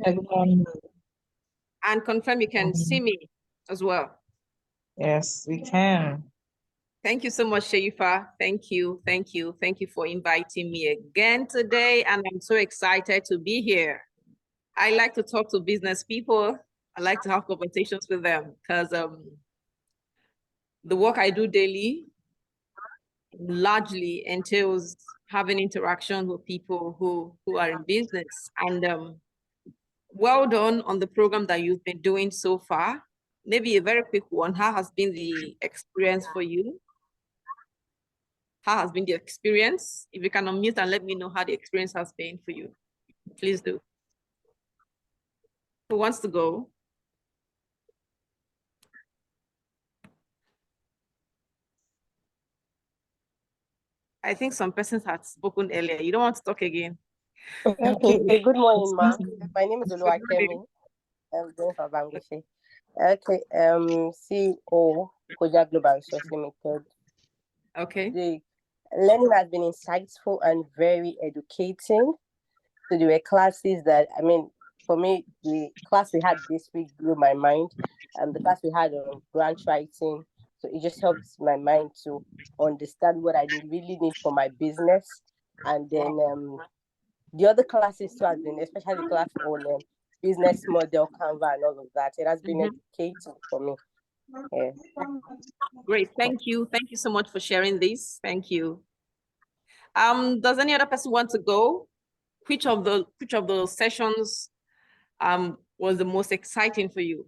Good morning. And confirm you can see me as well. Yes, we can. Thank you so much, Sheifa. Thank you, thank you, thank you for inviting me again today. And I'm so excited to be here. I like to talk to business people. I like to have conversations with them because the work I do daily largely entails having interaction with people who are in business. And well done on the program that you've been doing so far. Maybe a very quick one. How has been the experience for you? How has been the experience? If you can unmute and let me know how the experience has been for you, please do. Who wants to go? I think some persons had spoken earlier. You don't want to talk again. Okay, good morning, Ma. My name is Oluwakemi. I'm going for Bangladesh. Okay, CEO, Koja Global Resource Limited. Okay. The learning has been insightful and very educating. So there were classes that, I mean, for me, the class we had this week blew my mind. The class we had on grant writing. So it just helps my mind to understand what I really need for my business. And then the other classes too has been, especially the class on business model, Canva, and all of that. It has been educating for me. Yeah. Great, thank you. Thank you so much for sharing this. Thank you. Does any other person want to go? Which of those sessions was the most exciting for you?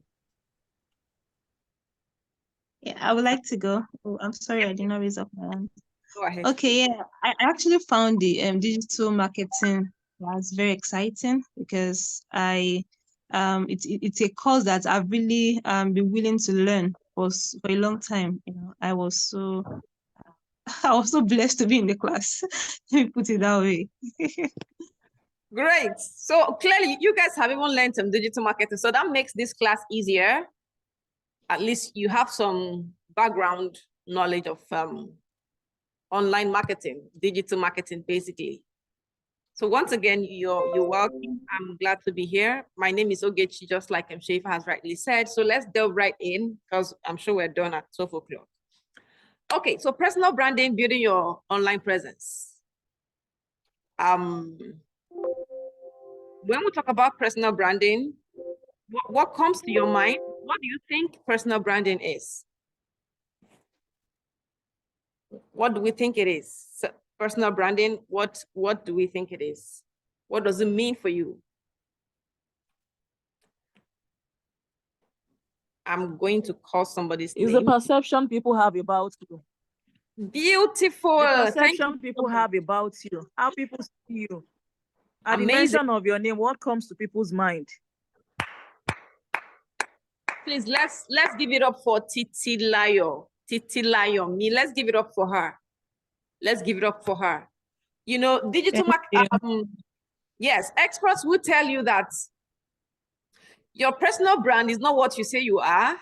Yeah, I would like to go. Oh, I'm sorry, I did not raise up my hand. Go ahead. Okay, yeah, I actually found the digital marketing was very exciting because it's a course that I've really been willing to learn for a long time. You know, I was so blessed to be in the class. Let me put it that way. Great. So clearly you guys have even learned some digital marketing. So that makes this class easier. At least you have some background knowledge of online marketing, digital marketing, basically. So once again, you're welcome. I'm glad to be here. My name is Ogechi, just like Sheifa has rightly said. So let's delve right in because I'm sure we're done at 12 o'clock. Okay, so personal branding, building your online presence. When we talk about personal branding, what comes to your mind? What do you think personal branding is? What do we think it is? So personal branding, what do we think it is? What does it mean for you? I'm going to call somebody's name. It's the perception people have about you. Beautiful. The perception people have about you. How people see you. At the mention of your name, what comes to people's mind? Please, let's give it up for Titilayo. Titilayo. Let's give it up for her. Let's give it up for her. You know, digital marketing. Yes, experts will tell you that your personal brand is not what you say you are.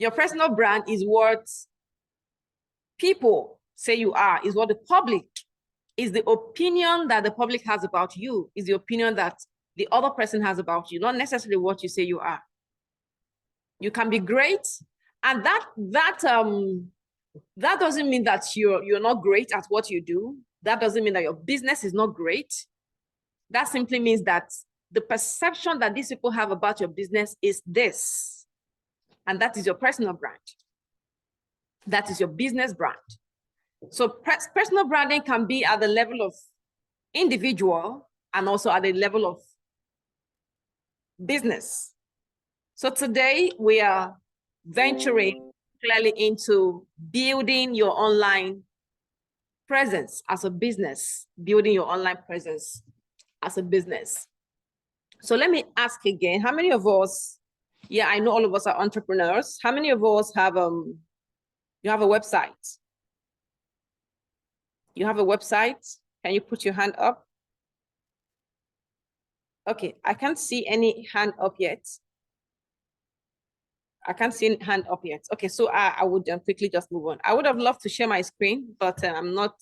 Your personal brand is what people say you are, is what the public, is the opinion that the public has about you, is the opinion that the other person has about you, not necessarily what you say you are. You can be great, and that doesn't mean that you're not great at what you do. That doesn't mean that your business is not great. That simply means that the perception that these people have about your business is this, and that is your personal brand. That is your business brand. So personal branding can be at the level of individual and also at the level of business. So today we are venturing clearly into building your online presence as a business, building your online presence as a business. So let me ask again, how many of us, yeah, I know all of us are entrepreneurs. How many of us have, you have a website? You have a website? Can you put your hand up? Okay, I can't see any hand up yet. I can't see any hand up yet. Okay, so I would quickly just move on. I would have loved to share my screen, but I'm not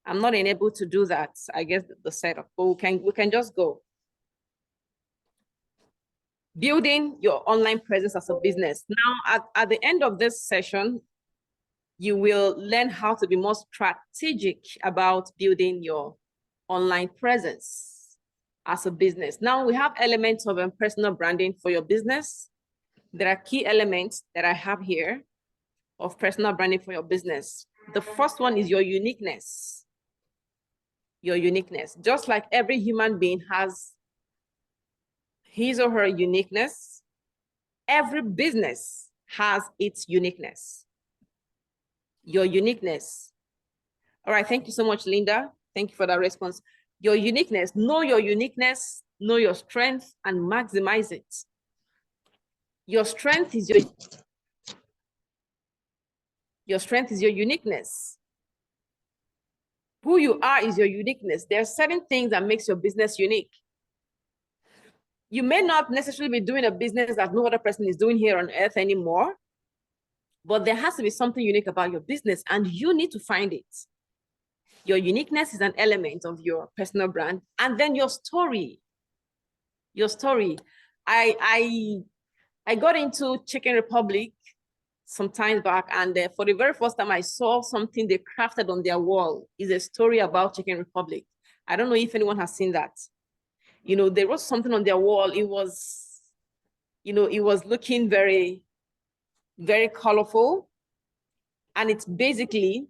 enabled to do that. I guess the setup, but we can just go. building your online presence as a business. Now, at the end of this session, you will learn how to be more strategic about building your online presence as a business. Now we have elements of personal branding for your business. There are key elements that I have here of personal branding for your business. The first one is your uniqueness. Your uniqueness. Just like every human being has his or her uniqueness, every business has its uniqueness. Your uniqueness. All right, thank you so much, Linda. Thank you for that response. Your uniqueness, know your uniqueness, know your strength, and maximize it. Your strength is your strength is your uniqueness. Who you are is your uniqueness. There are certain things that makes your business unique. You may not necessarily be doing a business that no other person is doing here on earth anymore, but there has to be something unique about your business, and you need to find it. Your uniqueness is an element of your personal brand. And then your story. Your story. I got into Chicken Republic some time back, and for the very first time I saw something they crafted on their wall. Is a story about Chicken Republic. I don't know if anyone has seen that. You know, they wrote something on their wall. It was, you know, it was looking very, very colorful. And it's basically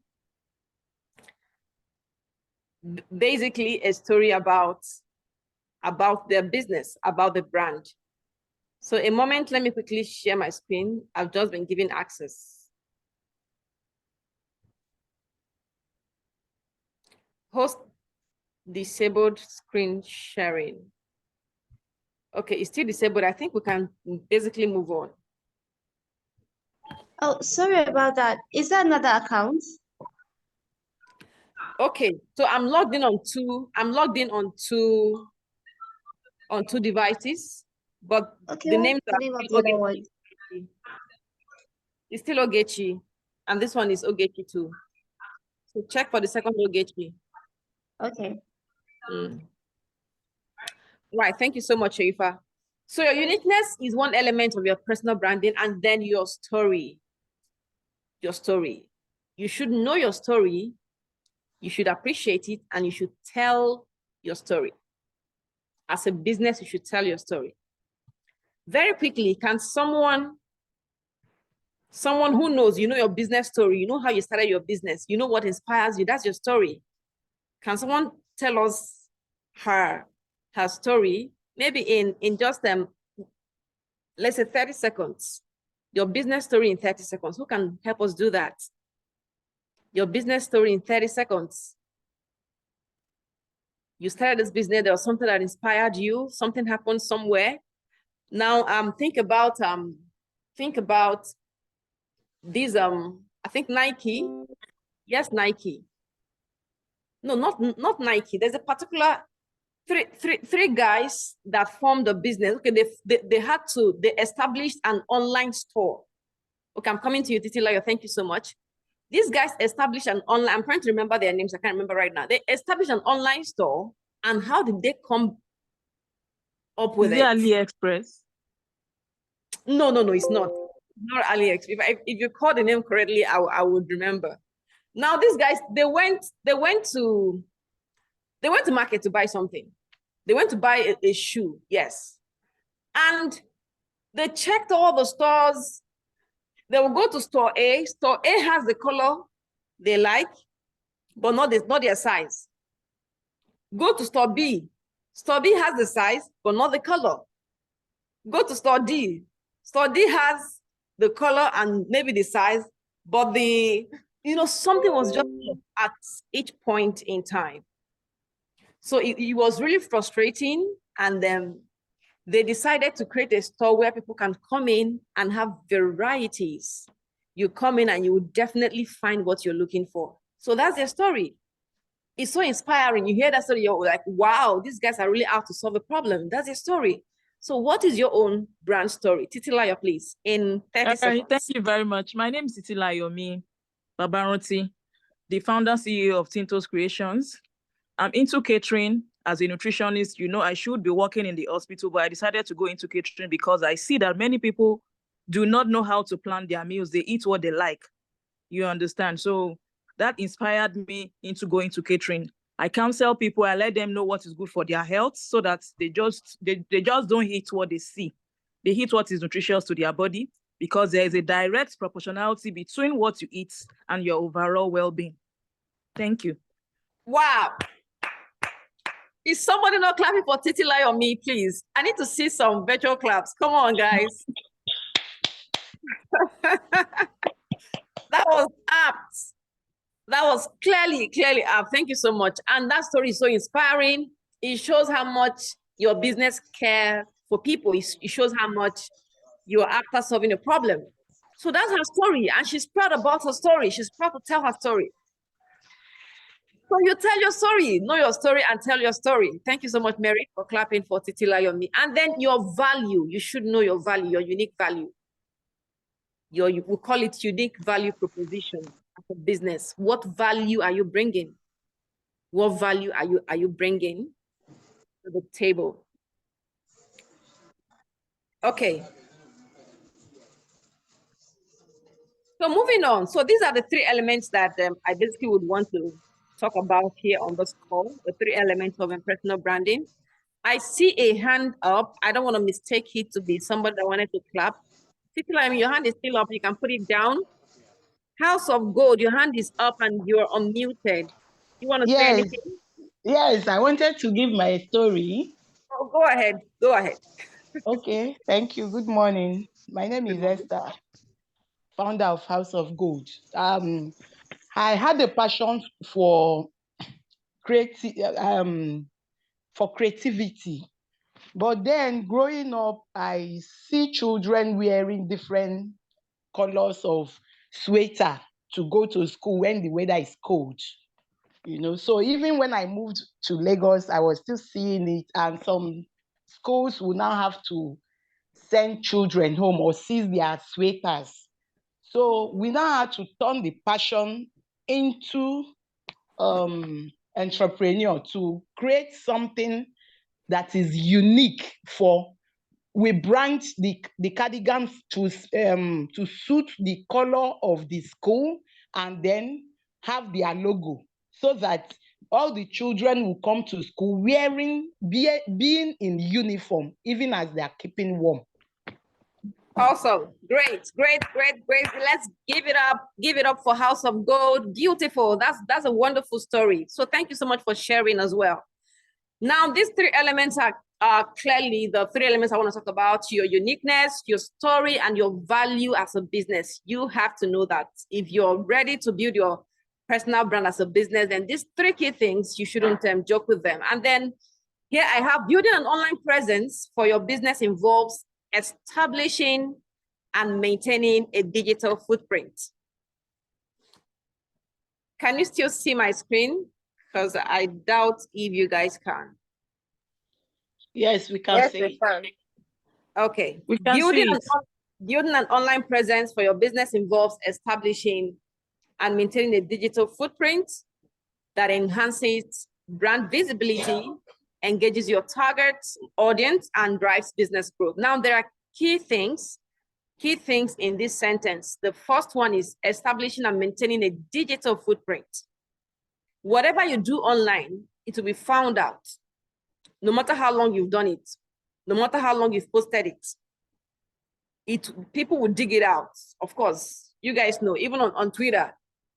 a story about their business, about the brand. So a moment, let me quickly share my screen. I've just been given access. Host disabled screen sharing. Okay, it's still disabled. I think we can basically move on. Oh, sorry about that. Is that another account? Okay, so I'm logged in on two devices, but Okay, the what's names the are name of still the other one? Ogechi. It's still Ogechi, and this one is Ogechi too. So check for the second Ogechi. Okay. Right, thank you so much, Sharifa. So your uniqueness is one element of your personal branding, and then your story. Your story. You should know your story, you should appreciate it, and you should tell your story. As a business, you should tell your story. Very quickly, can someone who knows, you know your business story, you know how you started your business, you know what inspires you, that's your story. Can someone tell us her story, maybe in just let's say 30 seconds, your business story in 30 seconds. Who can help us do that? Your business story in 30 seconds. You started this business, there was something that inspired you, something happened somewhere. Now think about these I think Nike. Yes, Nike. No, not Nike. There's a particular three guys that formed a business. Okay, they established an online store. Okay, I'm coming to you, Titilayo. Thank you so much. These guys established an online, I'm trying to remember their names, I can't remember right now. They established an online store, and how did they come up with it? Is it AliExpress? No, it's not. Not AliExpress. If you call the name correctly, I would remember. Now these guys, they went to market to buy something. They went to buy a shoe, yes. And they checked all the stores. They will go to store A. Store A has the color they like, but not their size. Go to store B. Store B has the size, but not the color. Go to store D. Store D has the color and maybe the size, but something was just at each point in time. So it was really frustrating, and then they decided to create a store where people can come in and have varieties. You come in and you will definitely find what you're looking for. So that's their story. It's so inspiring. You hear that story, you're like, wow, these guys are really out to solve a problem. That's their story. So what is your own brand story? Titilayo, please, in 30 seconds. Thank you very much. My name is Titilayo Babaronti, the founder CEO of Tintos Creations. I'm into catering as a nutritionist, you know, I should be working in the hospital, but I decided to go into catering because I see that many people do not know how to plan their meals. They eat what they like. You understand? So that inspired me into going to catering. I counsel people, I let them know what is good for their health so that they just don't eat what they see. They eat what is nutritious to their body because there is a direct proportionality between what you eat and your overall well-being. Thank you. Wow. Is somebody not clapping for Titilai or me, please? I need to see some virtual claps. Come on, guys. That was apt. That was clearly apt. Thank you so much. And that story is so inspiring. It shows how much your business cares for people. It shows how much you're after solving a problem. So that's her story. And she's proud about her story. She's proud to tell her story. So you tell your story, know your story and tell your story. Thank you so much, Mary, for clapping for Titila Yomi. And then your value, you should know your value, your unique value. We call it unique value proposition as a business. What value are you bringing? What value are you bringing to the table? Okay. So moving on. So these are the three elements that I basically would want to talk about here on this call, the three elements of personal branding. I see a hand up. I don't want to mistake it to be somebody that wanted to clap. Titila, your hand is still up. You can put it down. House of Gold, your hand is up and you're unmuted. You want to say anything? Yes, I wanted to give my story. Oh, go ahead. Go ahead. Okay, thank you. Good morning. My name is Esther, founder of House of Gold. I had a passion for creativity, but then growing up, I see children wearing different colors of sweater to go to school when the weather is cold. You know, so even when I moved to Lagos, I was still seeing it, and some schools will now have to send children home or seize their sweaters. So we now had to turn the passion into entrepreneur to create something that is unique for. We brand the cardigan to suit the color of the school and then have their logo so that all the children will come to school being in uniform, even as they are keeping warm. Awesome. Great. Let's give it up for House of Gold. Beautiful. That's a wonderful story. So thank you so much for sharing as well. Now, these three elements are clearly the three elements I want to talk about: your uniqueness, your story, and your value as a business. You have to know that if you're ready to build your personal brand as a business, then these three key things, you shouldn't joke with them. And then here I have building an online presence for your business involves establishing and maintaining a digital footprint. Can you still see my screen? Because I doubt if you guys can. Yes, we can see it. Okay. We can see it. Building an online presence for your business involves establishing and maintaining a digital footprint that enhances brand visibility, engages your target audience, and drives business growth. Now, there are key things in this sentence. The first one is establishing and maintaining a digital footprint. Whatever you do online, it will be found out, no matter how long you've done it, no matter how long you've posted it. People will dig it out. Of course, you guys know, even on Twitter,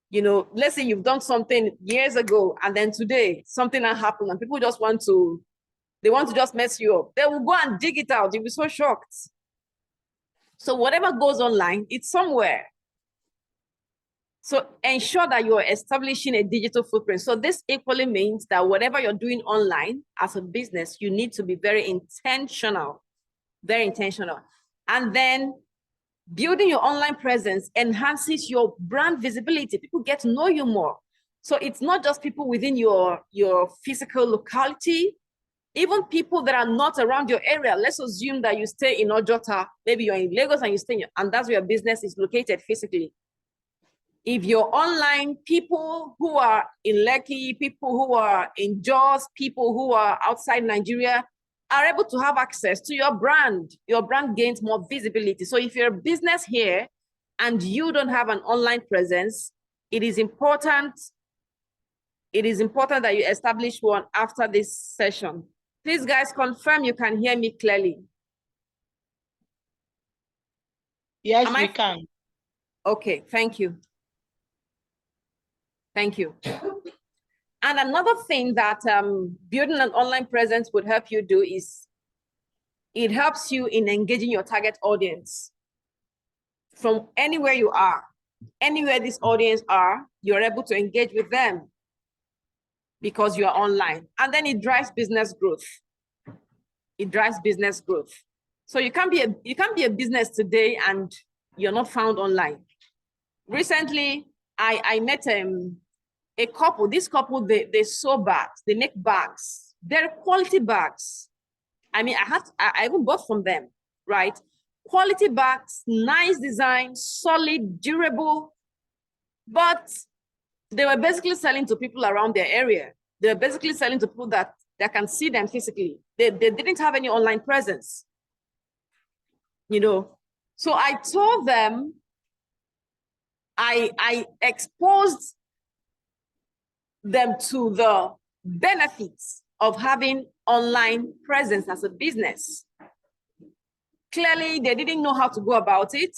you know, let's say you've done something years ago and then today something that happened and people just want to just mess you up. They will go and dig it out. You'll be so shocked. So whatever goes online, it's somewhere. So ensure that you're establishing a digital footprint. So this equally means that whatever you're doing online as a business, you need to be very intentional. And then building your online presence enhances your brand visibility. People get to know you more. So it's not just people within your physical locality, even people that are not around your area. Let's assume that you stay in Ojota, maybe you're in Lagos and and that's where your business is located physically. If you're online, people who are in Lekki, people who are in Jos, people who are outside Nigeria are able to have access to your brand. Your brand gains more visibility. So if you're a business here and you don't have an online presence, it is important that you establish one after this session. Please, guys, confirm you can hear me clearly. Yes, we can. Okay, thank you. Thank you. And another thing that building an online presence would help you do is it helps you in engaging your target audience. From anywhere you are, anywhere this audience are, you're able to engage with them because you are online. And then it drives business growth. It drives business growth. So you can't be a business today and you're not found online. Recently, I met a couple. This couple, they sew bags. They make bags. They're quality bags. I mean, I even bought from them, right? Quality bags, nice design, solid, durable. But they were basically selling to people around their area. They were basically selling to people that can see them physically. They didn't have any online presence, you know. So I told them, I exposed them to the benefits of having online presence as a business. Clearly, they didn't know how to go about it.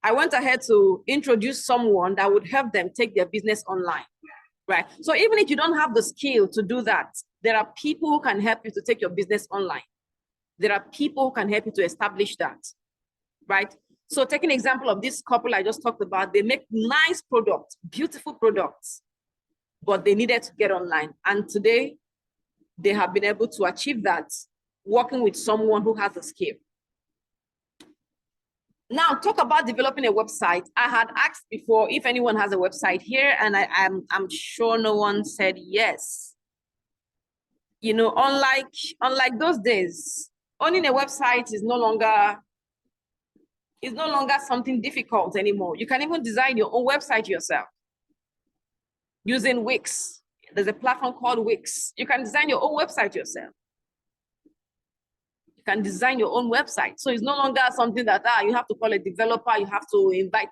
I went ahead to introduce someone that would help them take their business online, right? So even if you don't have the skill to do that, there are people who can help you to take your business online. There are people who can help you to establish that, right? So take an example of this couple I just talked about. They make nice products, beautiful products, but they needed to get online. And today, they have been able to achieve that working with someone who has a skill. Now, talk about developing a website. I had asked before if anyone has a website here, and I'm sure no one said yes. You know, unlike those days, owning a website is no longer something difficult anymore. You can even design your own website yourself using Wix. There's a platform called Wix. You can design your own website yourself. You can design your own website. So it's no longer something that you have to call a developer, you have to invite.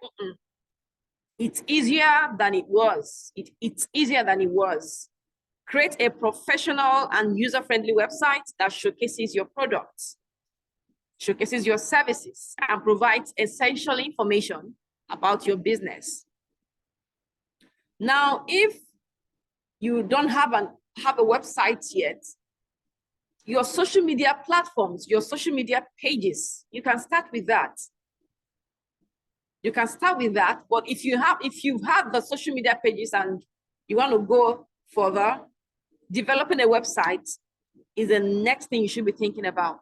It's easier than it was. It's easier than it was. Create a professional and user-friendly website that showcases your products, showcases your services, and provides essential information about your business. Now, if you don't have a website yet, your social media platforms, your social media pages, you can start with that. You can start with that, but if you've had the social media pages and you want to go further, developing a website is the next thing you should be thinking about.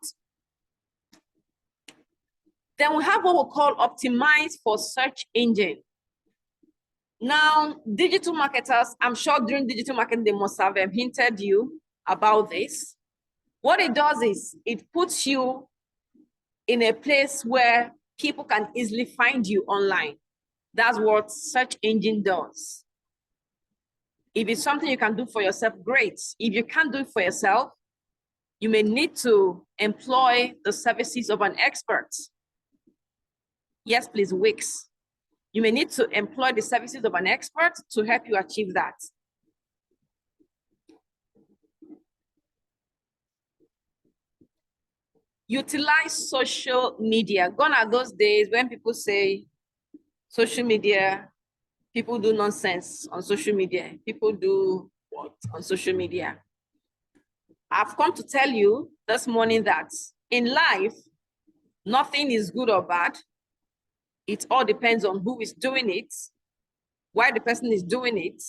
Then we have what we call optimize for search engine. Now, digital marketers, I'm sure during digital marketing, they must have hinted you about this. What it does is it puts you in a place where people can easily find you online. That's what search engine does. If it's something you can do for yourself, great. If you can't do it for yourself, you may need to employ the services of an expert. Yes, please, Wix. You may need to employ the services of an expert to help you achieve that. Utilize social media. Gone are those days when people say social media, people do nonsense on social media. People do what on social media? I've come to tell you this morning that in life, nothing is good or bad. It all depends on who is doing it, why the person is doing it,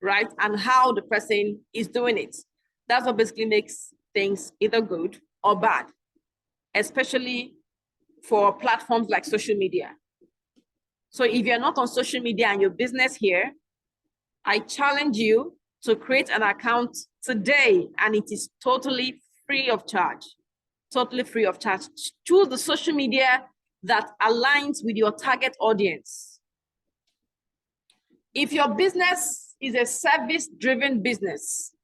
right? And how the person is doing it. That's what basically makes things either good or bad, especially for platforms like social media. So if you're not on social media and your business here, I challenge you to create an account today, and it is totally free of charge. Totally free of charge. Choose the social media that aligns with your target audience. If your business is a service-driven business,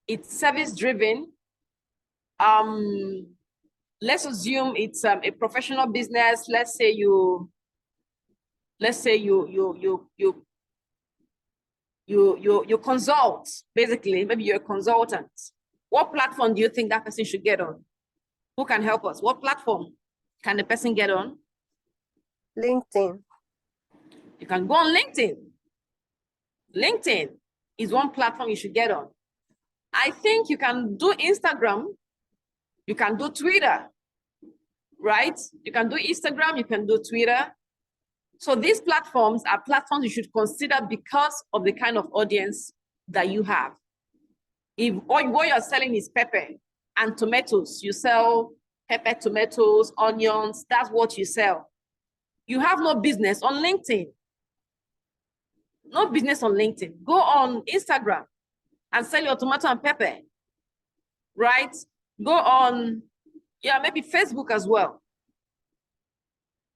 it's service-driven, let's assume it's a professional business. Let's say you consult, basically, maybe you're a consultant. What platform do you think that person should get on? Who can help us? What platform can the person get on? LinkedIn. You can go on LinkedIn. LinkedIn is one platform you should get on. I think you can do Instagram. You can do Twitter, right? You can do Instagram, you can do Twitter. So these platforms are platforms you should consider because of the kind of audience that you have. If what you're selling is pepper and tomatoes, you sell pepper, tomatoes, onions, that's what you sell. You have no business on LinkedIn. No business on LinkedIn. Go on Instagram and sell your tomato and pepper, right? Go on, yeah, maybe Facebook as well.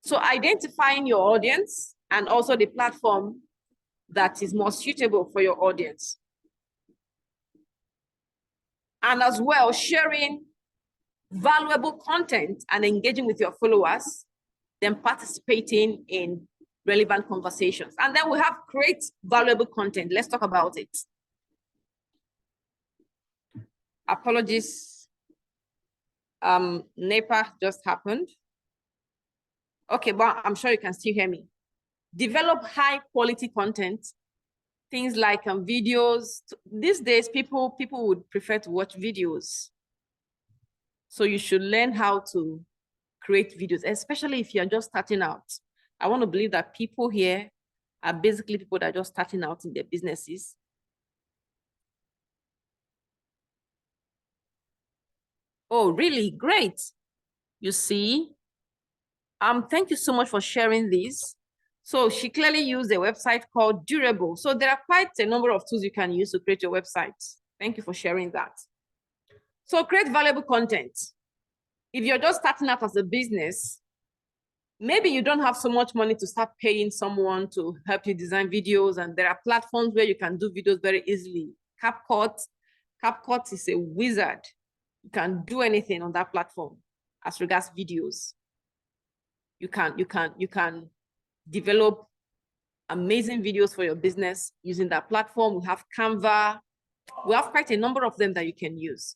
So identifying your audience and also the platform that is more suitable for your audience. And as well, sharing valuable content and engaging with your followers, then participating in relevant conversations. And then we have create valuable content. Let's talk about it. Apologies. NEPA just happened. Okay, but I'm sure you can still hear me. Develop high quality content, things like videos. These days, people would prefer to watch videos. So you should learn how to create videos, especially if you're just starting out. I want to believe that people here are basically people that are just starting out in their businesses. Oh, really? Great. You see, thank you so much for sharing this. So she clearly used a website called Durable. So there are quite a number of tools you can use to create your website. Thank you for sharing that. So create valuable content. If you're just starting out as a business, maybe you don't have so much money to start paying someone to help you design videos, and there are platforms where you can do videos very easily. CapCut is a wizard. You can do anything on that platform as regards videos. You can develop amazing videos for your business using that platform. We have Canva. We have quite a number of them that you can use.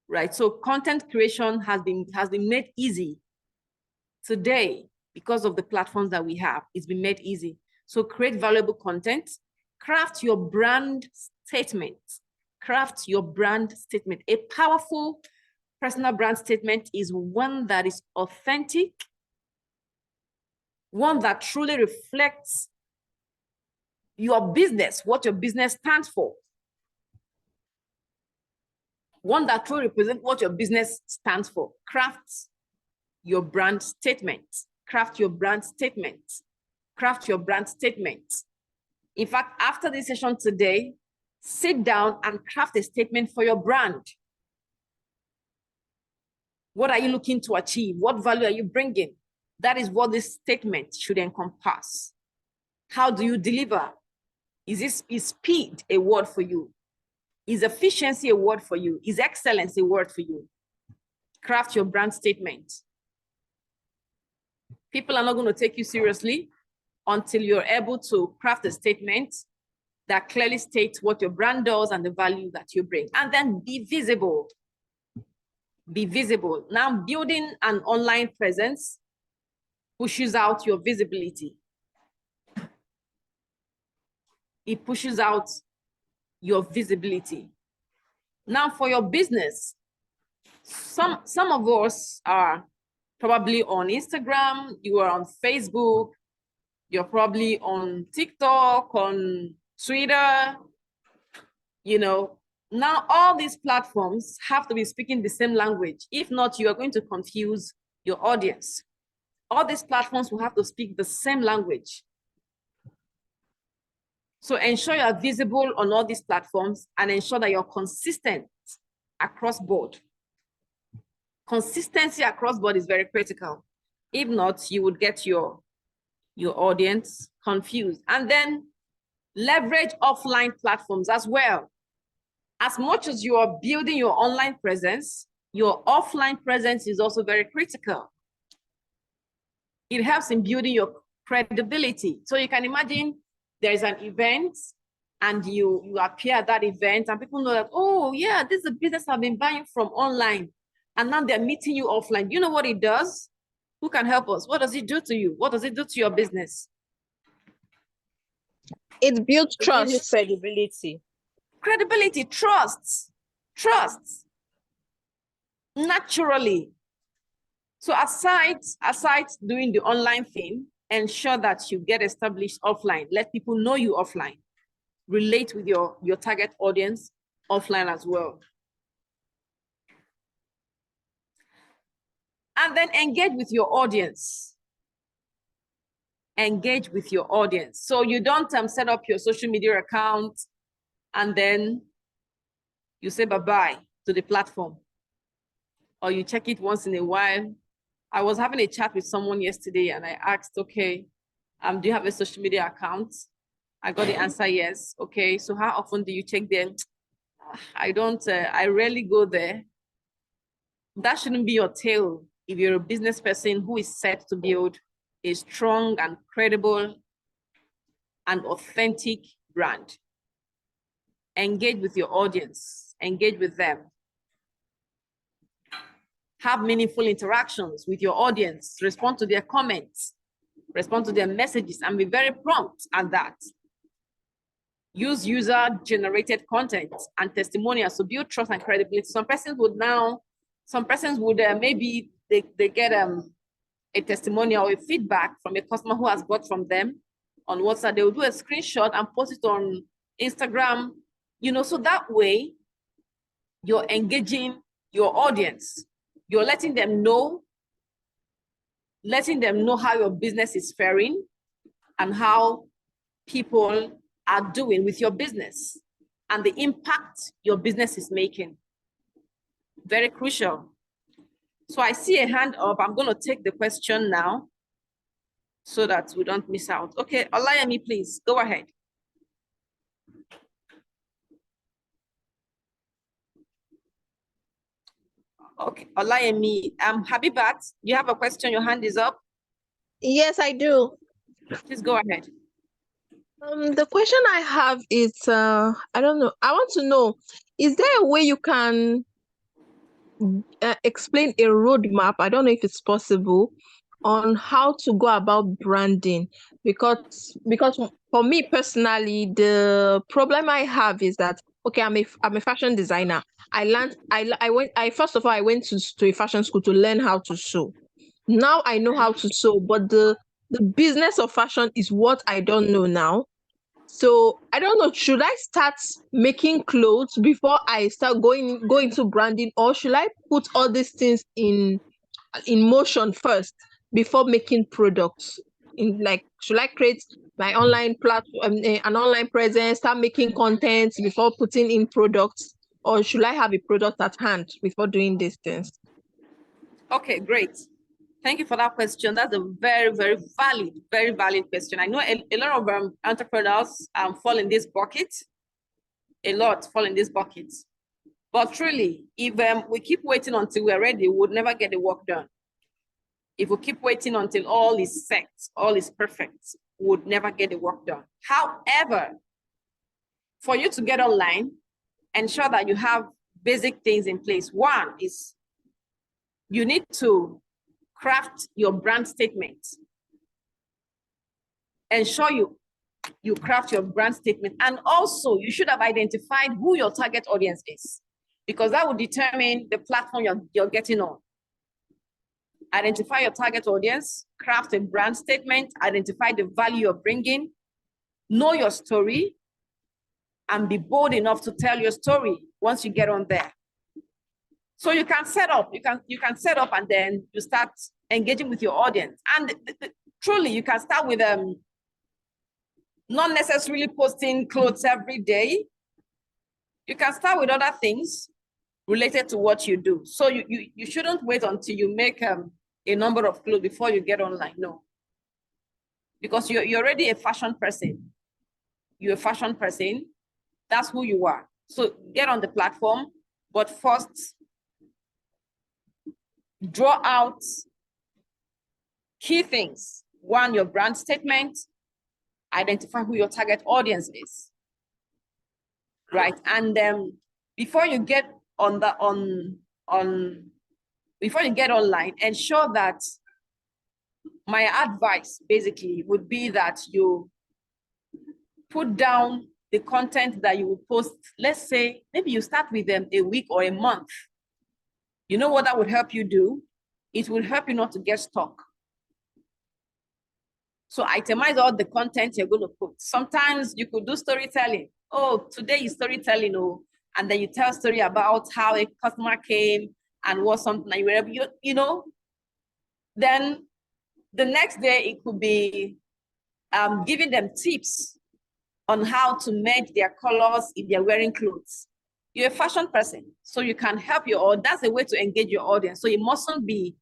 Right, so content creation has been made easy today because of the platforms that we have. It's been made easy. So create valuable content, craft your brand statement. Craft your brand statement. A powerful personal brand statement is one that is authentic, one that truly reflects your business, what your business stands for. One that truly represents what your business stands for. Craft your brand statement. Craft your brand statement. Craft your brand statement. In fact, after this session today, sit down and craft a statement for your brand. What are you looking to achieve? What value are you bringing? That is what this statement should encompass. How do you deliver? Is speed a word for you? Is efficiency a word for you? Is excellence a word for you? Craft your brand statement. People are not going to take you seriously until you're able to craft a statement that clearly states what your brand does and the value that you bring. And then be visible. Be visible. Now, building an online presence pushes out your visibility. It pushes out your visibility. Now, for your business, some of us are probably on Instagram, you are on Facebook, you're probably on TikTok, on Twitter, you know. Now, all these platforms have to be speaking the same language. If not, you are going to confuse your audience. All these platforms will have to speak the same language. So ensure you are visible on all these platforms and ensure that you're consistent across board. Consistency across board is very critical. If not, you would get your your audience confused. And then leverage offline platforms as well. As much as you are building your online presence, your offline presence is also very critical. It helps in building your credibility. So you can imagine there's an event and you appear at that event and people know that, oh yeah, this is a business I've been buying from online. And now they're meeting you offline. You know what it does? Who can help us? What does it do to you? What does it do to your business? It builds It gives you trust. credibility. Credibility, trust, naturally. So aside doing the online thing, ensure that you get established offline. Let people know you offline. Relate with your target audience offline as well. And then engage with your audience. Engage with your audience. So you don't set up your social media account and then you say bye-bye to the platform. Or you check it once in a while. I was having a chat with someone yesterday and I asked, okay, do you have a social media account? I got the answer, yes. Okay, so how often do you check them? I don't, I rarely go there. That shouldn't be your tale if you're a business person who is set to build a strong and credible and authentic brand. Engage with your audience, engage with them. Have meaningful interactions with your audience, respond to their comments, respond to their messages, and be very prompt at that. Use user-generated content and testimonials to build trust and credibility. Some persons would maybe they get a testimonial or a feedback from a customer who has bought from them on WhatsApp. They will do a screenshot and post it on Instagram, so that way you're engaging your audience. You're letting them know how your business is faring and how people are doing with your business and the impact your business is making. Very crucial. So I see a hand up. I'm going to take the question now so that we don't miss out. Okay, Olayemi, please go ahead. Okay, Olayemi, Habibat, you have a question, your hand is up. Yes, I do. Please go ahead. The question I have is, I don't know. I want to know, is there a way you can explain a roadmap? I don't know if it's possible on how to go about branding, because for me personally, the problem I have is that, okay, I'm a fashion designer. First of all, I went to a fashion school to learn how to sew. Now I know how to sew, but the business of fashion is what I don't know now. So I don't know, should I start making clothes before I start going to branding, or should I put all these things in motion first before making products? Should I create my online platform, an online presence, start making content before putting in products, or should I have a product at hand before doing these things? Okay, great. Thank you for that question. That's a very, very valid question. I know a lot of entrepreneurs fall in this bucket. A lot fall in this bucket. But truly, if we keep waiting until we're ready, we would never get the work done. If we keep waiting until all is set, all is perfect, we would never get the work done. However, for you to get online, ensure that you have basic things in place. One is you need to craft your brand statement. Ensure you craft your brand statement. And also, you should have identified who your target audience is, because that will determine the platform you're getting on. Identify your target audience, craft a brand statement, identify the value you're bringing, know your story, and be bold enough to tell your story once you get on there. So you can set up, and then you start engaging with your audience. And truly, you can start with not necessarily posting clothes every day. You can start with other things related to what you do. So you shouldn't wait until you make a number of clothes before you get online. No. because you're already a fashion person. You're a fashion person. That's who you are. So get on the platform, but first draw out key things. One, your brand statement, identify who your target audience is, right? And before you get before you get online, ensure that my advice basically would be that you put down the content that you will post. Let's say maybe you start with them a week or a month. You know what that would help you do? It will help you not to get stuck. So itemize all the content you're going to put. Sometimes you could do storytelling. Oh, today is storytelling, oh, and then you tell a story about how a customer came and was something like wherever you know. Then the next day it could be giving them tips on how to match their colors if they're wearing clothes. You're a fashion person, so you can help that's a way to engage your audience. So it mustn't be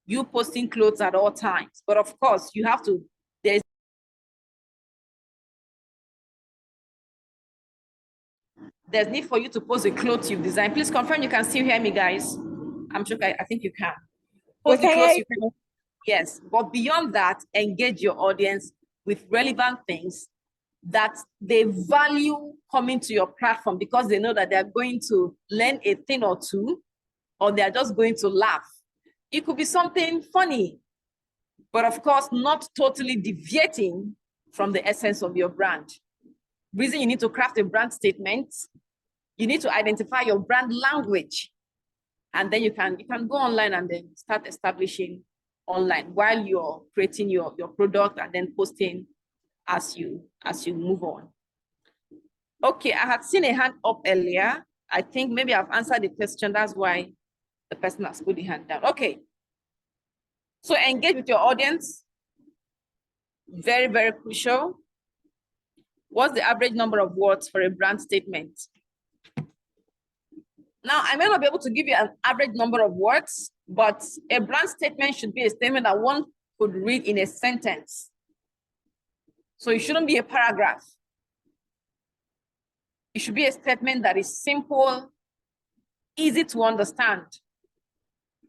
you posting clothes at all times. But of course, you have to, there's need for you to post the clothes you've designed. Please confirm you can still hear me, guys. I'm sure, I think you can. Post the clothes you can. Yes, but beyond that, engage your audience with relevant things that they value coming to your platform because they know that they're going to learn a thing or two, or they're just going to laugh. It could be something funny, but of course, not totally deviating from the essence of your brand. Reason you need to craft a brand statement, you need to identify your brand language, and then you can go online and then start establishing online while you're creating your product and then posting as you move on. Okay, I had seen a hand up earlier. I think maybe I've answered the question. That's why the person has put the hand down. Okay. So engage with your audience. Very, very crucial. What's the average number of words for a brand statement? Now, I may not be able to give you an average number of words, but a brand statement should be a statement that one could read in a sentence. So it shouldn't be a paragraph. It should be a statement that is simple, easy to understand.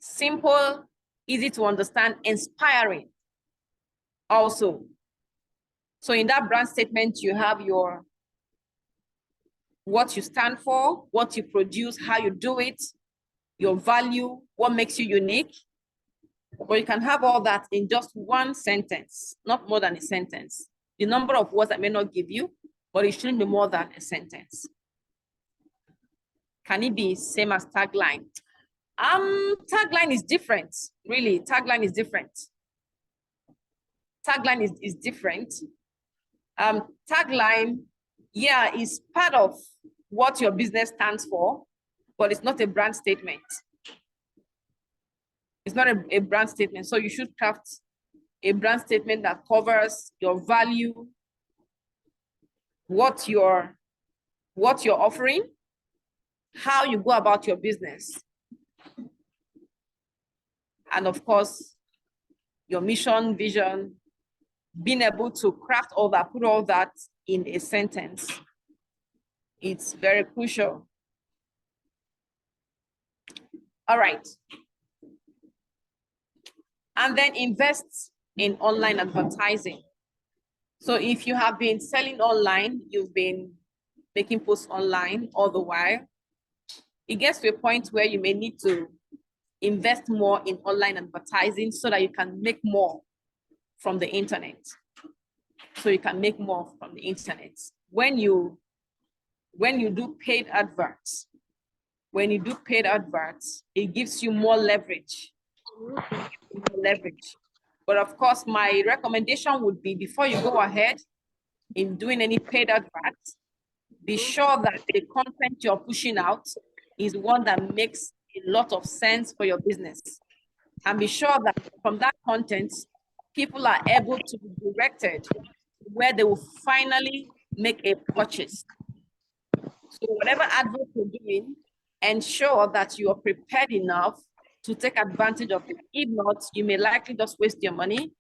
Simple, easy to understand, inspiring also. So in that brand statement, you have what you stand for, what you produce, how you do it, your value, what makes you unique. But you can have all that in just one sentence, not more than a sentence. The number of words I may not give you, but it shouldn't be more than a sentence. Can it be same as tagline? Tagline is different, really. Tagline is different. Tagline is different. Tagline, yeah, is part of what your business stands for, but it's not a brand statement. It's not a brand statement. So you should craft a brand statement that covers your value, what you're offering, how you go about your business, and of course, your mission, vision, being able to craft all that, put all that in a sentence. It's very crucial. All right. And then invest in online advertising. So if you have been selling online, you've been making posts online all the while, it gets to a point where you may need to invest more in online advertising so that you can make more from the internet. So you can make more from the internet. When you do paid adverts, it gives you more leverage. But of course, my recommendation would be before you go ahead in doing any paid adverts, be sure that the content you're pushing out is one that makes a lot of sense for your business. And be sure that from that content, people are able to be directed where they will finally make a purchase. So whatever advert you're doing, ensure that you are prepared enough to take advantage of it. If not, you may likely just waste your money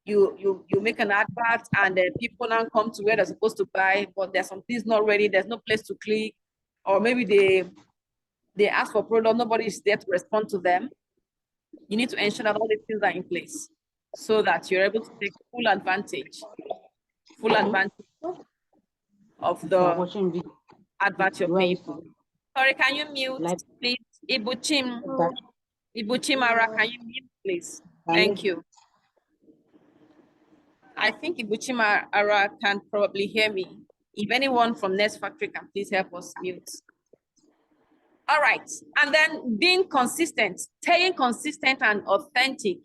you make an advert and then people now come to where they're supposed to buy, but there's some things not ready, there's no place to click, or maybe they ask for product, nobody is there to respond to them. You need to ensure that all these things are in place so that you're able to take full advantage of the advert you're paying for. Sorry, can you mute, please? Ibuchimara, can you mute, please? Thank you. I think Ibuchimara can probably hear me. If anyone from Nest Factory can please help us mute. All right, and then being consistent, staying consistent and authentic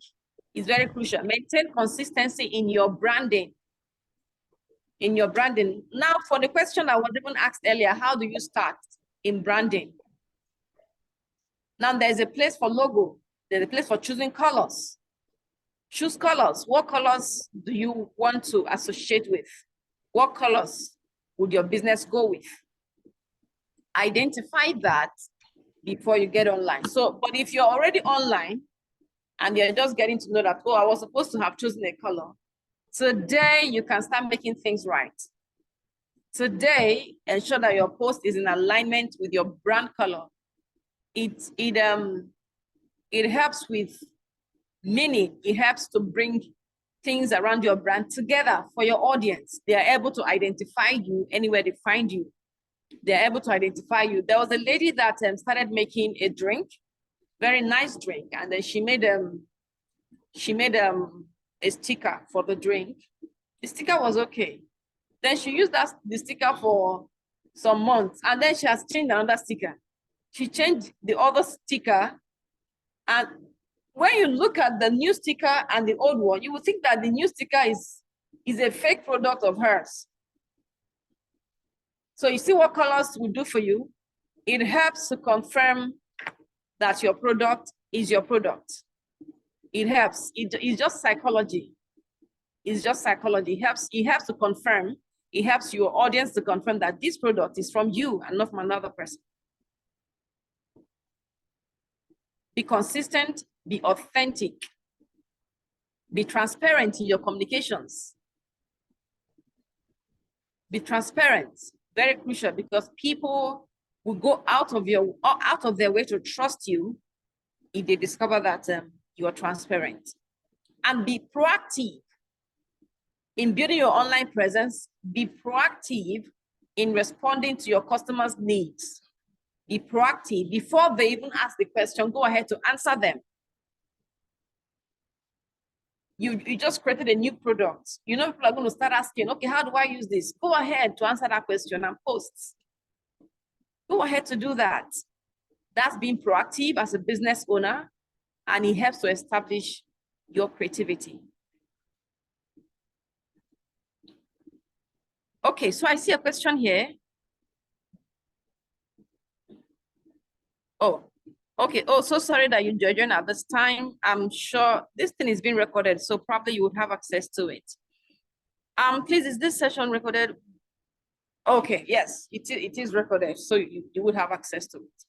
is very crucial. Maintain consistency in your branding. Now, for the question I was even asked earlier, how do you start in branding? Now, there's a place for logo. There's a place for choosing colors. Choose colors. What colors do you want to associate with? What colors would your business go with? Identify that before you get online. So, but if you're already online and you're just getting to know that, oh, I was supposed to have chosen a color, today you can start making things right. Today, ensure that your post is in alignment with your brand color. It helps with meaning. It helps to bring things around your brand together for your audience. They are able to identify you anywhere they find you. They're able to identify you. There was a lady that started making a drink, very nice drink, and then she made a sticker for the drink. The sticker was okay. Then she used the sticker for some months, and then she has changed another sticker. She changed the other sticker, and when you look at the new sticker and the old one, you will think that the new sticker is a fake product of hers. So you see what colors will do for you? It helps to confirm that your product is your product. It helps. It's just psychology. It's just psychology. It helps to confirm. It helps your audience to confirm that this product is from you and not from another person. Be consistent, be authentic, be transparent in your communications. Be transparent, very crucial, because people will go out of their way to trust you if they discover that you are transparent. And be proactive in building your online presence. Be proactive in responding to your customers' needs. Be proactive. Before they even ask the question, go ahead to answer them. You just created a new product. You know, people are going to start asking, okay, how do I use this? Go ahead to answer that question and post. Go ahead to do that. That's being proactive as a business owner, and it helps to establish your creativity. Okay, so I see a question here. Oh, okay. Oh, so sorry that you joined at this time. I'm sure this thing is being recorded, so probably you would have access to it. Please, is this session recorded? Okay, yes, it is recorded, so you would have access to it.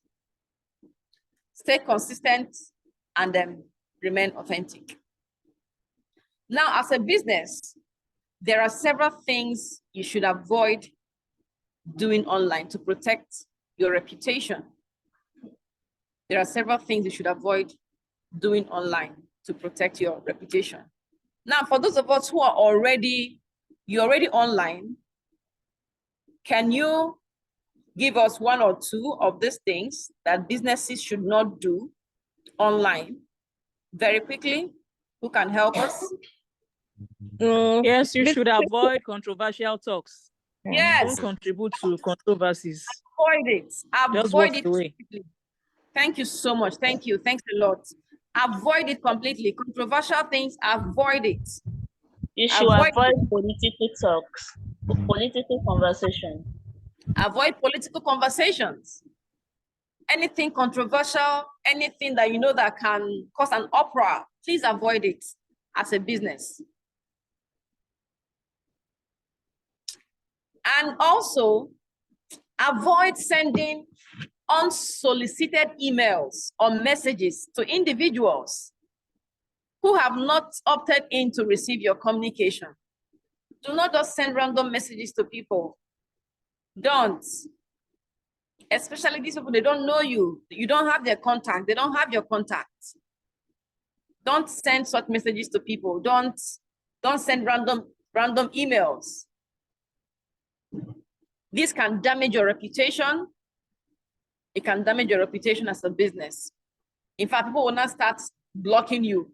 Stay consistent and then remain authentic. Now, as a business, there are several things you should avoid doing online to protect your reputation. There are several things you should avoid doing online to protect your reputation. Now, for those of us who are already online, can you give us one or two of these things that businesses should not do online very quickly? Who can help us? Yes, you should avoid controversial talks. Yes. Don't contribute to controversies. Avoid it. Avoid it away. completely. Thank you so much. Thank you. Thanks a lot. Avoid it completely. Controversial things, avoid it. You should avoid political talks, political conversation. Avoid political conversations. Anything controversial, anything that you know that can cause an uproar, please avoid it as a business. And also, avoid sending unsolicited emails or messages to individuals. who have not opted in to receive your communication. Do not just send random messages to people. Don't. Especially these people, they don't know you. You don't have their contact. They don't have your contact. Don't send such messages to people. Don't send random emails. This can damage your reputation. It can damage your reputation as a business. In fact, people will not start blocking you.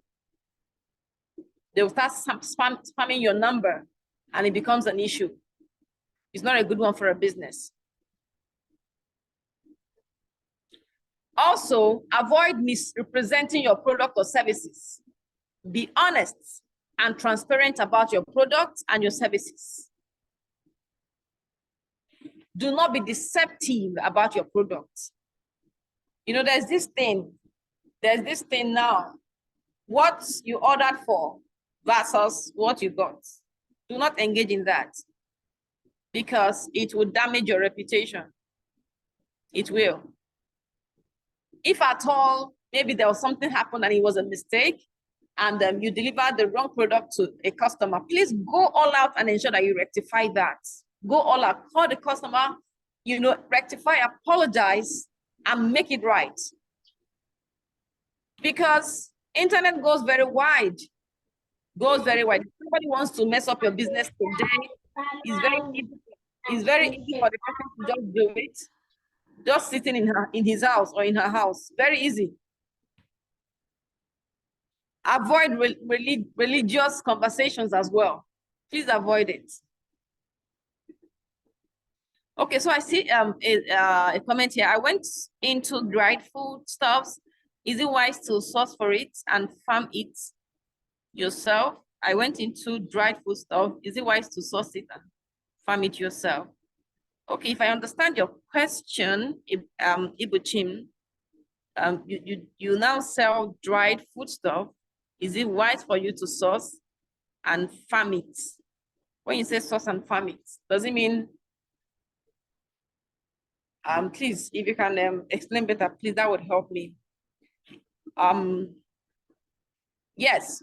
They will start spamming your number, and it becomes an issue. It's not a good one for a business. Also, avoid misrepresenting your product or services. Be honest and transparent about your products and your services. Do not be deceptive about your products. You know, there's this thing now. What you ordered for versus what you got. Do not engage in that because it will damage your reputation. It will. If at all, maybe there was something happened and it was a mistake and you delivered the wrong product to a customer, please go all out and ensure that you rectify that. Go all out, call the customer, you know, rectify, apologize, and make it right. Because internet goes very wide, goes very wide. If somebody wants to mess up your business today, it's very easy for the person to just do it. Just sitting in his house or in her house. Very easy. Avoid religious conversations as well. Please avoid it. Okay, so I see a comment here. I went into dried food stuffs. Is it wise to source for it and farm it yourself? I went into dried food stuff. Is it wise to source it and farm it yourself? Okay, if I understand your question, Ibuchim, you now sell dried food stuff. Is it wise for you to source and farm it? When you say source and farm it, does it mean, please, if you can explain better, please, that would help me. Yes.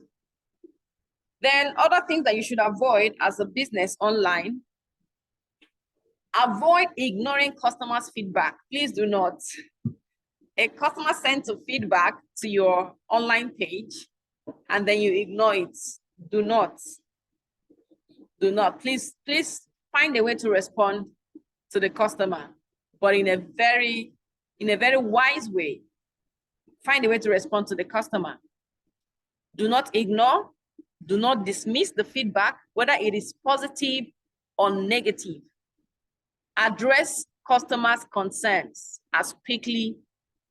Then other things that you should avoid as a business online. Avoid ignoring customers' feedback. Please do not. A customer sends a feedback to your online page and then you ignore it. Do not. Do not. Please find a way to respond to the customer, but in a very wise way. Find a way to respond to the customer. Do not ignore. Do not dismiss the feedback, whether it is positive or negative. Address customers' concerns as quickly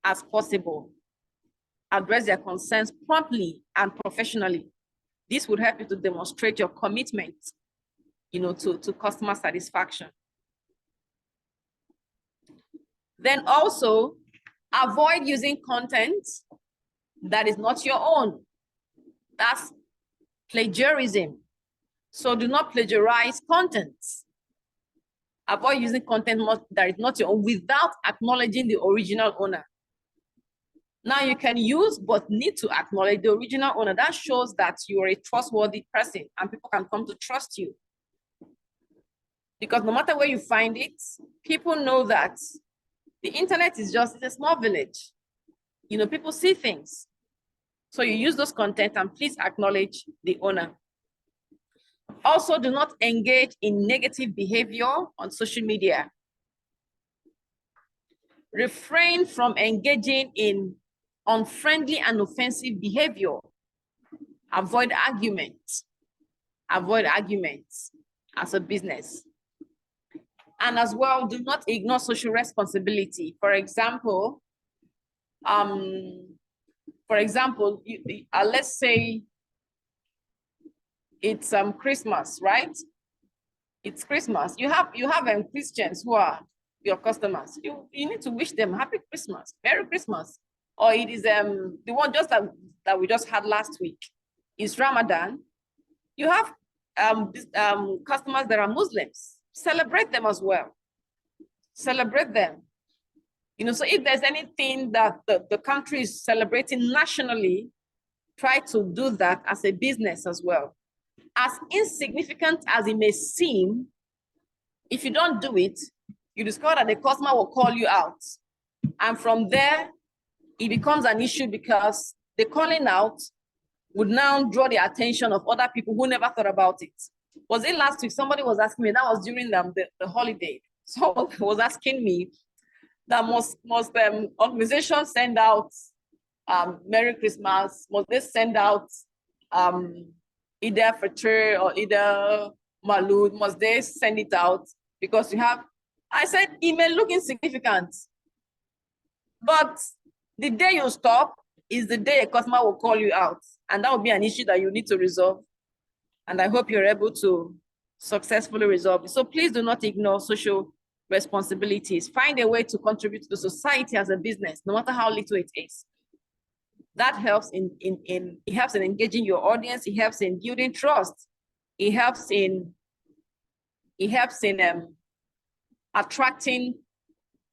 as possible. Address their concerns promptly and professionally. This would help you to demonstrate your commitment, you know, to customer satisfaction. Then also, avoid using content that is not your own. That's plagiarism. So do not plagiarize content. Avoid using content that is not your own without acknowledging the original owner. Now you can use, but need to acknowledge the original owner. That shows that you are a trustworthy person and people can come to trust you. Because no matter where you find it, people know that the internet is just a small village. You know, people see things. So you use those content and please acknowledge the owner. Also, do not engage in negative behavior on social media. Refrain from engaging in unfriendly and offensive behavior. Avoid arguments. Avoid arguments as a business. And as well, do not ignore social responsibility. For example, let's say it's Christmas, right? It's Christmas. You have Christians who are your customers. You need to wish them Happy Christmas, Merry Christmas. Or it is the one just that we just had last week. It's Ramadan. You have customers that are Muslims. Celebrate them as well. Celebrate them. You know, so if there's anything that the country is celebrating nationally, try to do that as a business as well. As insignificant as it may seem, if you don't do it, you discover that the customer will call you out. And from there, it becomes an issue because the calling out would now draw the attention of other people who never thought about it. Was it last week? Somebody was asking me, that was during the holiday. Someone was asking me that most organizations send out Merry Christmas, must they send out either Fitr or either Malud, must they send it out? Because you have, I said, it may look insignificant, but the day you stop is the day a customer will call you out. And that will be an issue that you need to resolve. And I hope you're able to successfully resolve it. So please do not ignore social responsibilities. Find a way to contribute to the society as a business, no matter how little it is. That helps it helps in engaging your audience. It helps in building trust. It helps in attracting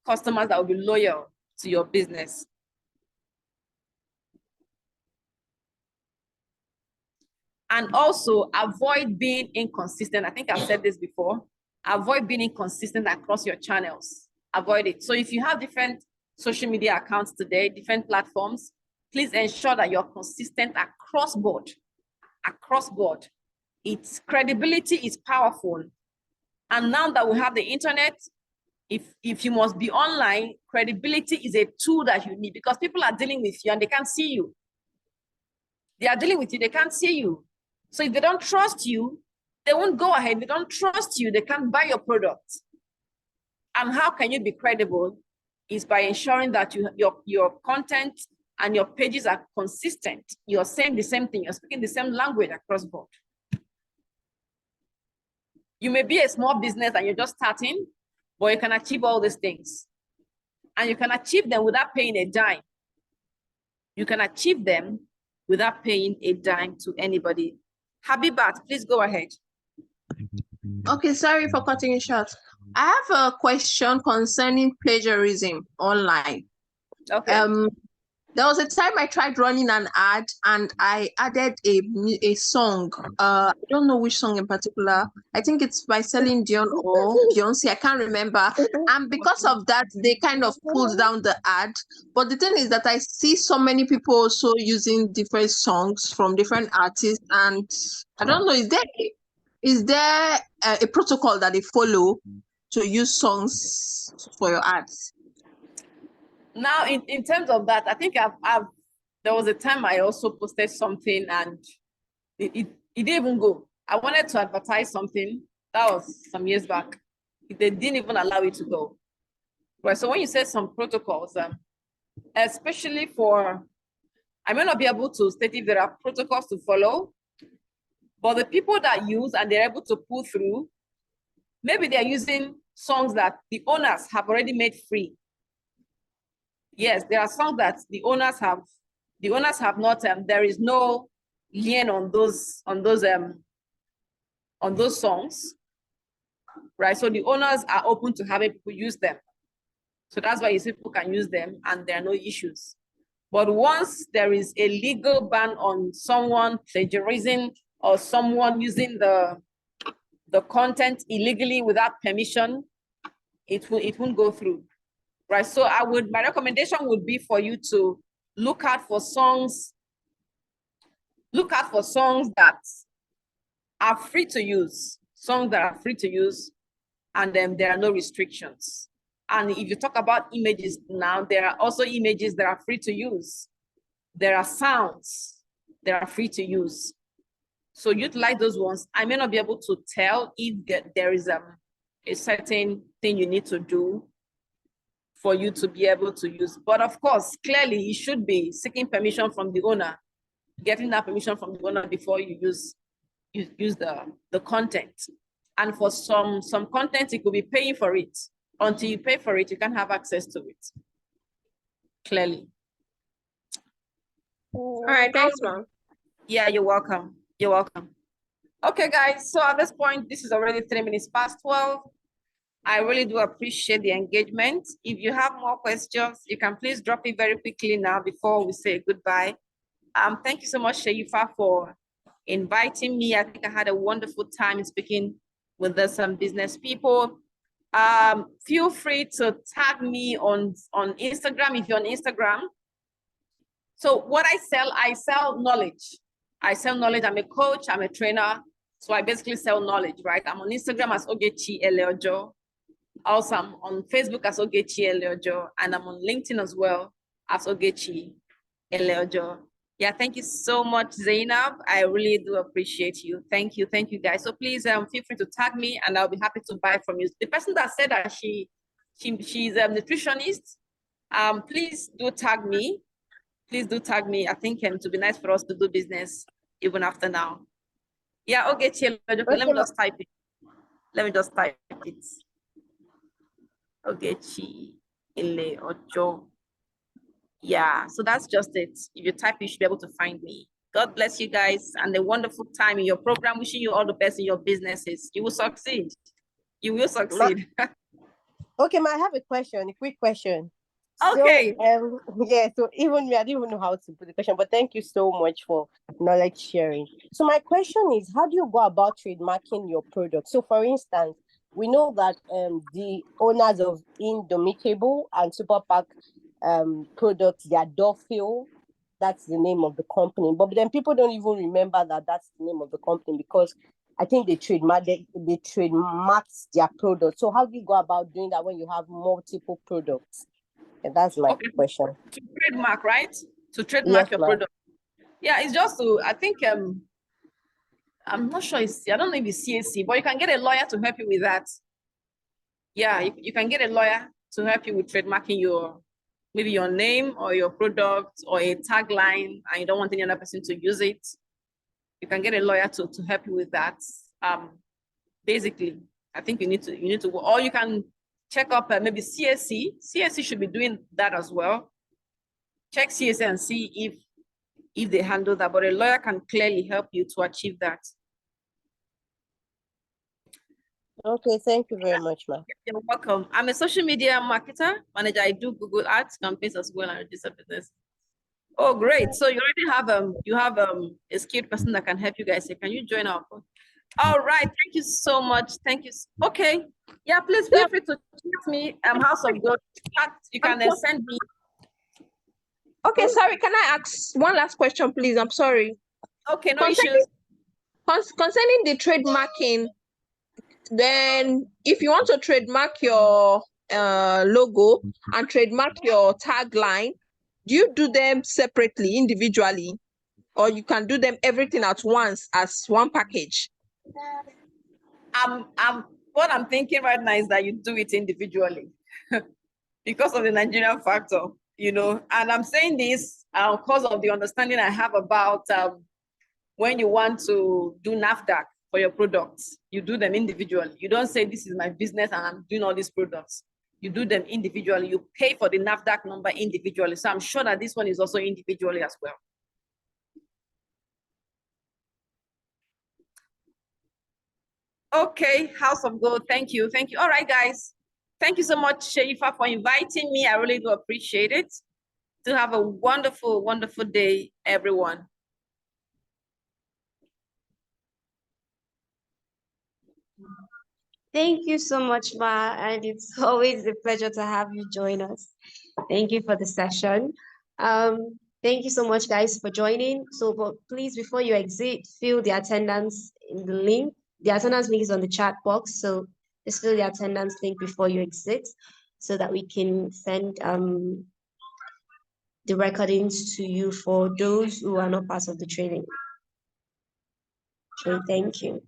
customers that will be loyal to your business. And also avoid being inconsistent. I think I've said this before. Avoid being inconsistent across your channels. Avoid it. So if you have different social media accounts today, different platforms, please ensure that you're consistent across board. Across board. Its credibility is powerful. And now that we have the internet, if you must be online, credibility is a tool that you need because people are dealing with you and they can't see you. They are dealing with you, they can't see you. So if they don't trust you, they won't go ahead. If they don't trust you, they can't buy your product. And how can you be credible? Is by ensuring that your content and your pages are consistent. You're saying the same thing. You're speaking the same language across board. You may be a small business and you're just starting, but you can achieve all these things. And you can achieve them without paying a dime. You can achieve them without paying a dime to anybody. Habibat, please go ahead. Okay, sorry for cutting it short. I have a question concerning plagiarism online. Okay. There was a time I tried running an ad and I added a song. I don't know which song in particular. I think it's by Celine Dion or Beyonce. I can't remember. And because of that, they kind of pulled down the ad. But the thing is that I see so many people also using different songs from different artists. And I don't know, is there a protocol that they follow to use songs for your ads? Now, in terms of that, I think there was a time I also posted something and it didn't even go. I wanted to advertise something. That was some years back. They didn't even allow it to go. Right. So when you say some protocols, especially for, I may not be able to state if there are protocols to follow, but the people that use and they're able to pull through, maybe they're using songs that the owners have already made free. Yes, there are songs that the owners have not, there is no lien on those songs, right? So the owners are open to having people use them. So that's why you see people can use them and there are no issues. But once there is a legal ban on someone plagiarizing or someone using the content illegally without permission, it won't go through. Right, so my recommendation would be for you to look out for songs that are free to use, and then there are no restrictions. And if you talk about images now, there are also images that are free to use. There are sounds that are free to use. So utilize those ones. I may not be able to tell if there is a certain thing you need to do for you to be able to use. But of course, clearly you should be seeking permission from the owner, getting that permission from the owner before you use the content. And for some content, you could be paying for it. Until you pay for it, you can't have access to it. Clearly. All right, thanks, ma'am. Yeah, you're welcome. You're welcome. Okay, guys, so at this point, this is already 3 minutes past 12. I really do appreciate the engagement. If you have more questions, you can please drop it very quickly now before we say goodbye. Thank you so much, Sheifa, for inviting me. I think I had a wonderful time speaking with some business people. Feel free to tag me on Instagram if you're on Instagram. So what I sell knowledge. I sell knowledge. I'm a coach, I'm a trainer. So I basically sell knowledge, right? I'm on Instagram as Ogechi Eleojo. Also, I'm on Facebook as Ogechi Eleojo, and I'm on LinkedIn as well as Ogechi Eleojo. Yeah, thank you so much, Zainab. I really do appreciate you. Thank you guys. So please feel free to tag me and I'll be happy to buy from you. The person that said that she's a nutritionist, please do tag me. Please do tag me. I think it would be nice for us to do business even after now. Yeah, okay, chill. Let me just type it. Let me just type it. Okay, Ile Ojo. Yeah, so that's just it. If you type, you should be able to find me. God bless you guys and a wonderful time in your program. Wishing you all the best in your businesses. You will succeed. You will succeed. Okay, I have a question, a quick question. Okay. So, yeah, so even me, I didn't even know how to put the question, but thank you so much for knowledge sharing. So my question is, how do you go about trademarking your product? So for instance, we know that the owners of Indomitable and Super Pack products, they are Duffield. That's the name of the company. But then people don't even remember that that's the name of the company because I think they trademarked their product. So how do you go about doing that when you have multiple products? And that's my question. To trademark, right? To trademark your product. Yeah, it's just to, I think, I'm not sure, I don't know if it's CAC, but you can get a lawyer to help you with that. Yeah, you can get a lawyer to help you with trademarking maybe your name or your product or a tagline, and you don't want any other person to use it. You can get a lawyer to help you with that. Basically, I think you need to, or you can check up maybe CSC. CSC should be doing that as well. Check CSC and see if they handle that, but a lawyer can clearly help you to achieve that. Okay, thank you very much, ma'am. You're welcome. I'm a social media marketer, manager. I do Google Ads campaigns as well and register business. Oh, great. So you already have a skilled person that can help you guys. So can you join our call? All right. Thank you so much. Thank you. Okay. Yeah, please feel free to chat me. House of God. You can send me. Okay, sorry. Can I ask one last question, please? I'm sorry. Okay, no issues. Concerning the trademarking, then if you want to trademark your logo and trademark your tagline, do you do them separately, individually, or you can do them everything at once as one package? What I'm thinking right now is that you do it individually because of the Nigerian factor, and I'm saying this because of the understanding I have about when you want to do NAFDAC for your products, you do them individually. You don't say, this is my business and I'm doing all these products. You do them individually. You pay for the NAFDAC number individually. So I'm sure that this one is also individually as well. Okay, House of Gold, thank you. Thank you. All right, guys. Thank you so much, Sheifa, for inviting me. I really do appreciate it. To have a wonderful, wonderful day, everyone. Thank you so much, Ma, and it's always a pleasure to have you join us. Thank you for the session. Thank you so much, guys, for joining. So, but please, before you exit, fill the attendance in the link. The attendance link is on the chat box, so just fill the attendance link before you exit, so that we can send the recordings to you for those who are not part of the training. Okay, thank you.